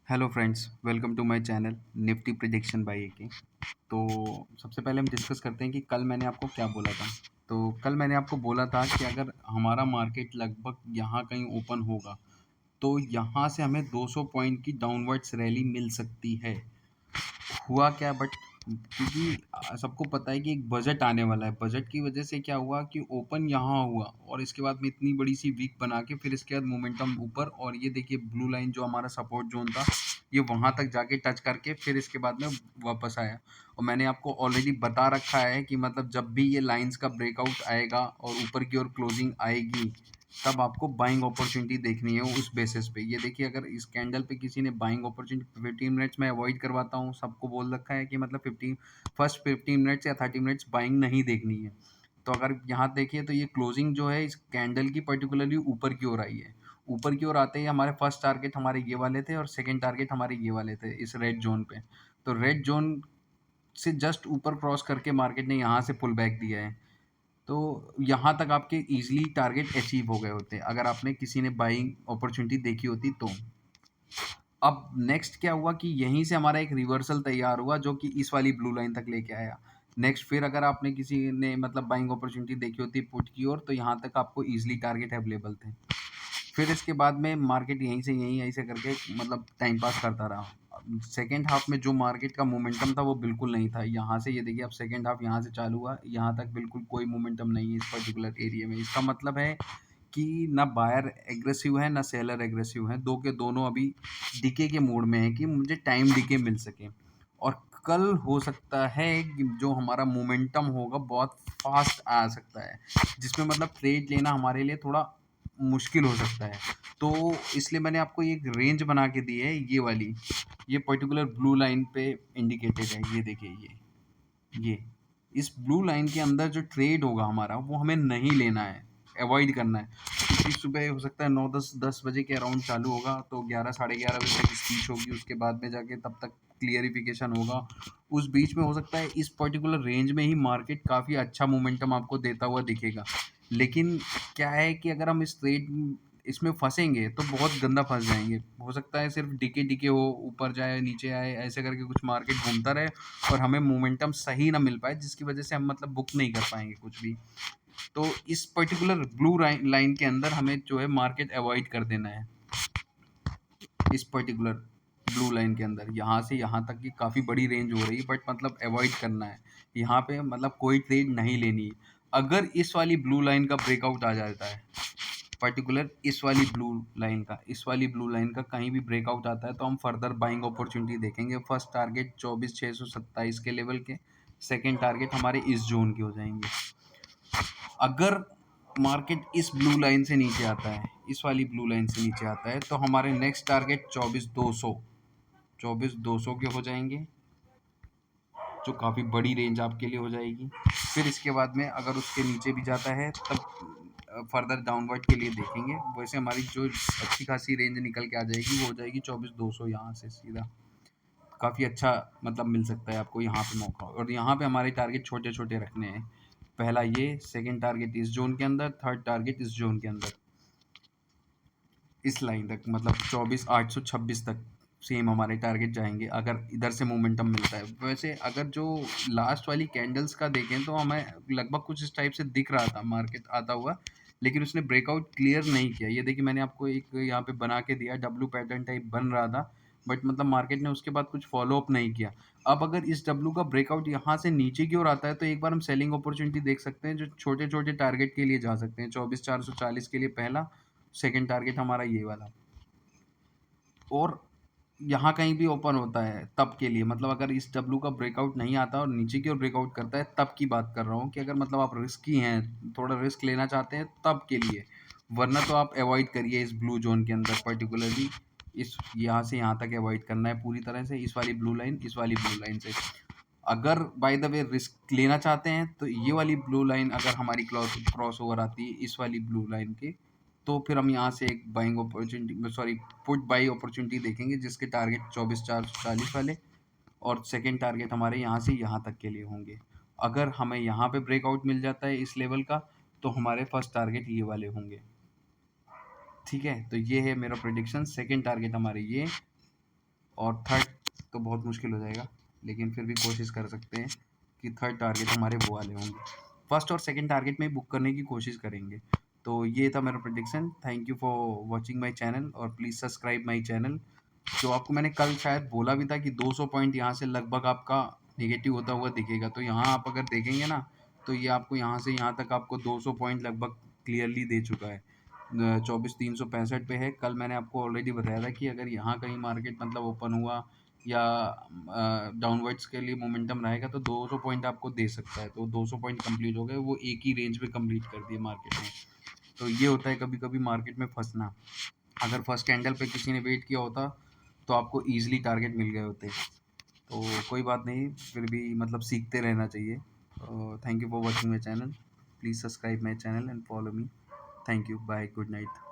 Hello friends, welcome to my channel Nifty prediction by AK. तो सबसे पहले हम डिस्कस करते हैं कि कल मैंने आपको क्या बोला था। तो कल मैंने आपको बोला था कि अगर हमारा मार्केट लगभग यहाँ कहीं ओपन होगा तो यहाँ से हमें 200 पॉइंट की डाउनवर्ड्स रैली मिल सकती है। हुआ क्या बट क्योंकि सबको पता है कि एक बजट आने वाला है। बजट की वजह से क्या हुआ कि ओपन यहाँ हुआ और इसके बाद में इतनी बड़ी सी वीक बना के फिर इसके बाद मोमेंटम ऊपर, और ये देखिए ब्लू लाइन जो हमारा सपोर्ट जोन था ये वहाँ तक जाके टच करके फिर इसके बाद में वापस आया। और मैंने आपको ऑलरेडी बता रखा है कि मतलब जब भी ये लाइंस का ब्रेकआउट आएगा और ऊपर की ओर क्लोजिंग आएगी तब आपको बाइंग अपॉर्चुनिटी देखनी है उस बेसिस पे। ये देखिए, अगर इस कैंडल पे किसी ने बाइंग अपॉर्चुनिटी 15 मिनट्स में अवॉइड करवाता हूँ, सबको बोल रखा है कि मतलब 15 मिनट्स या 30 मिनट्स बाइंग नहीं देखनी है। तो अगर यहाँ देखिए तो ये क्लोजिंग जो है इस कैंडल की पर्टिकुलरली ऊपर की ओर आई है। ऊपर की ओर आते ही हमारे फर्स्ट टारगेट हमारे ये वाले थे और सेकंड टारगेट हमारे ये वाले थे इस रेड जोन पे। तो रेड जोन से जस्ट ऊपर क्रॉस करके मार्केट ने यहाँ से पुल बैक दिया है। तो यहाँ तक आपके ईजिली टारगेट अचीव हो गए होते अगर आपने किसी ने बाइंग अपॉर्चुनिटी देखी होती तो। अब नेक्स्ट क्या हुआ कि यहीं से हमारा एक रिवर्सल तैयार हुआ जो कि इस वाली ब्लू लाइन तक लेके आया। नेक्स्ट फिर अगर आपने किसी ने मतलब बाइंग अपॉर्चुनिटी देखी होती पुट की ओर तो यहाँ तक आपको ईजिली टारगेट अवेलेबल थे। फिर इसके बाद में मार्केट यहीं से यहीं ऐसे करके मतलब टाइम पास करता रहा। सेकेंड हाफ में जो मार्केट का मोमेंटम था वो बिल्कुल नहीं था। यहाँ से ये देखिए, अब सेकेंड हाफ यहाँ से चालू हुआ, यहाँ तक बिल्कुल कोई मोमेंटम नहीं है इस पर्टिकुलर एरिया में। इसका मतलब है कि ना बायर एग्रेसिव है ना सेलर एग्रेसिव है, दो के दोनों अभी डिके के मोड में है कि मुझे टाइम डिके मिल सके। और कल हो सकता है कि जो हमारा मोमेंटम होगा बहुत फास्ट आ सकता है, जिसमें मतलब ट्रेड लेना हमारे लिए थोड़ा मुश्किल हो सकता है। तो इसलिए मैंने आपको एक रेंज बना के दी है, ये वाली, ये पर्टिकुलर ब्लू लाइन पे इंडिकेटेड है। ये देखिए, ये इस ब्लू लाइन के अंदर जो ट्रेड होगा हमारा वो हमें नहीं लेना है, अवॉइड करना है। क्योंकि सुबह हो सकता है 9-10 बजे के अराउंड चालू होगा तो 11 साढ़े 11 बजे तक स्पीच होगी, उसके बाद में जाके तब तक क्लियरिफिकेशन होगा। उस बीच में हो सकता है इस पर्टिकुलर रेंज में ही मार्केट काफ़ी अच्छा मोमेंटम आपको देता हुआ दिखेगा। लेकिन क्या है कि अगर हम इस ट्रेड इसमें फंसेंगे तो बहुत गंदा फंस जाएंगे। हो सकता है सिर्फ डिके डिके हो, ऊपर जाए नीचे आए, ऐसे करके कुछ मार्केट घूमता रहे और हमें मोमेंटम सही ना मिल पाए, जिसकी वजह से हम मतलब बुक नहीं कर पाएंगे कुछ भी। तो इस पर्टिकुलर ब्लू लाइन के अंदर हमें जो है मार्केट अवॉइड कर देना है। इस पर्टिकुलर ब्लू लाइन के अंदर यहाँ से यहाँ तक की काफ़ी बड़ी रेंज हो रही है, बट मतलब अवॉइड करना है यहाँ पे, मतलब कोई ट्रेड नहीं लेनी है। अगर इस वाली ब्लू लाइन का ब्रेकआउट आ जाता है, पर्टिकुलर इस वाली ब्लू लाइन का कहीं भी ब्रेकआउट आता है तो हम फर्दर बाइंग अपॉर्चुनिटी देखेंगे। फर्स्ट टारगेट 24,627 के लेवल के, सेकंड टारगेट हमारे इस जोन के हो जाएंगे। अगर मार्केट इस ब्लू लाइन से नीचे आता है, इस वाली ब्लू लाइन से नीचे आता है, तो हमारे नेक्स्ट टारगेट 24,200 के हो जाएंगे, जो काफ़ी बड़ी रेंज आपके लिए हो जाएगी। फिर इसके बाद में अगर उसके नीचे भी जाता है तब फर्दर डाउनवर्ड के लिए देखेंगे। वैसे हमारी जो अच्छी खासी रेंज निकल के आ जाएगी वो हो जाएगी 24,200, यहाँ से सीधा काफ़ी अच्छा मतलब मिल सकता है आपको यहाँ पे मौका। और यहाँ पे हमारे टारगेट छोटे छोटे रखने हैं। पहला ये, सेकंड टारगेट इस जोन के अंदर, थर्ड टारगेट इस जोन के अंदर, इस लाइन तक मतलब 24,826 तक सेम हमारे टारगेट जाएंगे अगर इधर से मोमेंटम मिलता है। वैसे अगर जो लास्ट वाली कैंडल्स का देखें तो हमें लगभग कुछ इस टाइप से दिख रहा था मार्केट आता हुआ, लेकिन उसने ब्रेकआउट क्लियर नहीं किया। ये देखिए, मैंने आपको एक यहाँ पे बना के दिया, डब्लू पैटर्न टाइप बन रहा था, बट मतलब मार्केट ने उसके बाद कुछ फॉलो अप नहीं किया। अब अगर इस डब्लू का ब्रेकआउट यहाँ से नीचे की ओर आता है तो एक बार हम सेलिंग अपॉर्चुनिटी देख सकते हैं, जो छोटे छोटे टारगेट के लिए जा सकते हैं। 24,440 के लिए पहला, सेकंड टारगेट हमारा ये वाला। और यहाँ कहीं भी ओपन होता है तब के लिए, मतलब अगर इस डब्लू का ब्रेकआउट नहीं आता और नीचे की ओर ब्रेकआउट करता है तब की बात कर रहा हूँ कि अगर मतलब आप रिस्की हैं, थोड़ा रिस्क लेना चाहते हैं तब के लिए। वरना तो आप अवॉइड करिए इस ब्लू जोन के अंदर, पर्टिकुलरली इस यहाँ से यहाँ तक अवॉइड करना है पूरी तरह से, इस वाली ब्लू लाइन, इस वाली ब्लू लाइन से। अगर बाय द वे रिस्क लेना चाहते हैं तो ये वाली ब्लू लाइन अगर हमारी क्रॉस ओवर आती है इस वाली ब्लू लाइन के, तो फिर हम यहाँ से एक buying opportunity, sorry put by opportunity देखेंगे, जिसके टारगेट 24,440 वाले और सेकंड टारगेट हमारे यहाँ से यहाँ तक के लिए होंगे। अगर हमें यहाँ पे ब्रेकआउट मिल जाता है इस लेवल का तो हमारे फर्स्ट टारगेट ये वाले होंगे। ठीक है, तो ये है मेरा प्रिडिक्शन। सेकंड टारगेट हमारे ये, और थर्ड तो बहुत मुश्किल हो जाएगा, लेकिन फिर भी कोशिश कर सकते हैं कि थर्ड टारगेट हमारे वो वाले होंगे। फर्स्ट और सेकंड टारगेट में बुक करने की कोशिश करेंगे। तो ये था मेरा prediction. Thank you for watching my channel और प्लीज़ सब्सक्राइब माय चैनल। जो आपको मैंने कल शायद बोला भी था कि 200 पॉइंट यहाँ से लगभग आपका नेगेटिव होता हुआ दिखेगा। तो यहाँ आप अगर देखेंगे ना, तो ये आपको यहाँ से यहाँ तक आपको 200 पॉइंट लगभग क्लियरली दे चुका है। 24,365 पे है। कल मैंने आपको ऑलरेडी बताया था कि अगर यहाँ कहीं मार्केट मतलब ओपन हुआ या डाउनवर्ड्स के लिए मोमेंटम रहेगा तो 200 पॉइंट आपको दे सकता है। तो 200 पॉइंट कंप्लीट हो गए, वो एक ही रेंज में कंप्लीट कर दिए मार्केट में। तो ये होता है कभी कभी मार्केट में फंसना। अगर फर्स्ट कैंडल पे किसी ने वेट किया होता तो आपको ईजिली टारगेट मिल गए होते। तो कोई बात नहीं, फिर भी मतलब सीखते रहना चाहिए। Thank you for watching my channel. Please subscribe my channel and follow me. Thank you, bye, good night.